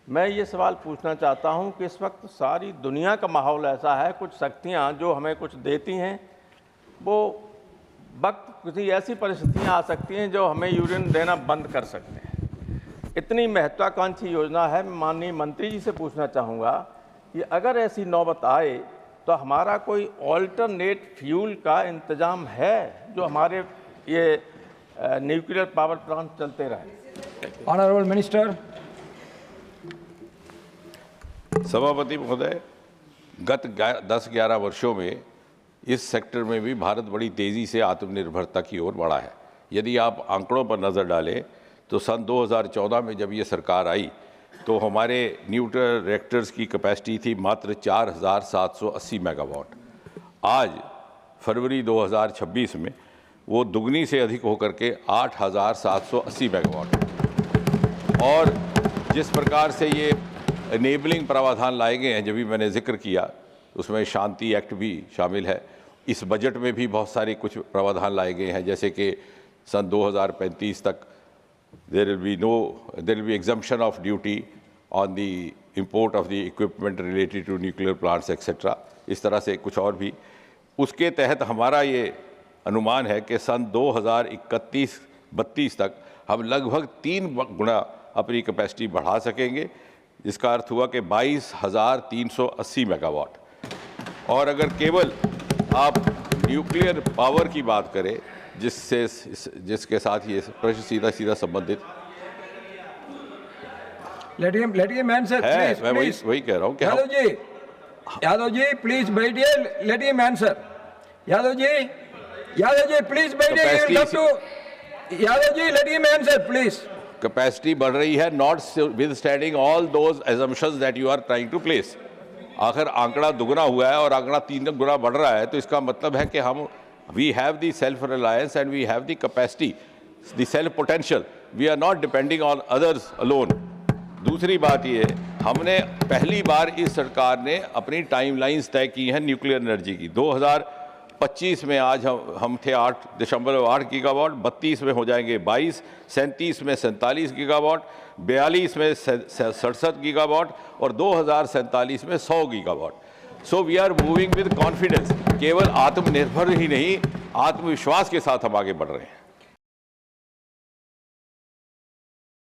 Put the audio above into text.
मैं ये सवाल पूछना चाहता हूं कि इस वक्त सारी दुनिया का माहौल ऐसा है, कुछ शक्तियां जो हमें कुछ देती हैं, वो वक्त किसी ऐसी परिस्थितियां आ सकती हैं जो हमें यूरेनियम देना बंद कर सकते हैं। इतनी महत्वाकांक्षी योजना है। मैं माननीय मंत्री जी से पूछना चाहूँगा कि अगर ऐसी नौबत आए तो हमारा कोई ऑल्टरनेट फ्यूल का इंतज़ाम है जो हमारे ये न्यूक्लियर पावर प्लांट चलते रहे। Honourable minister. सभापति महोदय, गत 10-11 वर्षों में इस सेक्टर में भी भारत बड़ी तेज़ी से आत्मनिर्भरता की ओर बढ़ा है। यदि आप आंकड़ों पर नज़र डालें तो सन 2014 में जब ये सरकार आई तो हमारे न्यूक्लियर रिएक्टर्स की कैपेसिटी थी मात्र 4780 मेगावाट। आज फरवरी 2026 में वो दुगनी से अधिक होकर के 8780 मेगावाट। और जिस प्रकार से ये इनेबलिंग प्रावधान लाए गए हैं, जब भी मैंने जिक्र किया, उसमें शांति एक्ट भी शामिल है। इस बजट में भी बहुत सारे कुछ प्रावधान लाए गए हैं, जैसे कि सन 2035 तक there will be exemption of duty on the import of the equipment related to nuclear plants etc. इस तरह से कुछ और भी। उसके तहत हमारा ये अनुमान है कि सन 2031-32 तक हम लगभग 3 गुना अपनी कैपेसिटी बढ़ा सकेंगे, जिसका अर्थ हुआ कि 22,380 मेगावाट। और अगर केवल आप न्यूक्लियर पावर की बात करें, जिसके साथ ये प्रश्न सीधा संबंधित Let him answer, है, please, मैं please. वही कह रहा हूँ कि यादव जी प्लीज बैठिए, let him answer. Yadav ji please बैठिए, Yadav ji let him answer please. Capacity बढ़ रही है, notwithstanding all those assumptions that you are trying to place. आखिर आंकड़ा दुगना हुआ है और आंकड़ा 3 गुना बढ़ रहा है, तो इसका मतलब है कि हम we have the self-reliance and we have the capacity, the self-potential. We are not depending on others alone. दूसरी बात ये, हमने पहली बार इस सरकार ने अपनी टाइमलाइंस तय की हैं न्यूक्लियर एनर्जी की। 2025 में आज हम थे 8.8 गीगावाट, 32 में हो जाएंगे 22, 37 में 47 गीगावाट, 42 में 67 गीगावाट और 2047 में 100 gigawatt. So we are moving with confidence. केवल आत्मनिर्भर ही नहीं, आत्मविश्वास के साथ हम आगे बढ़ रहे हैं।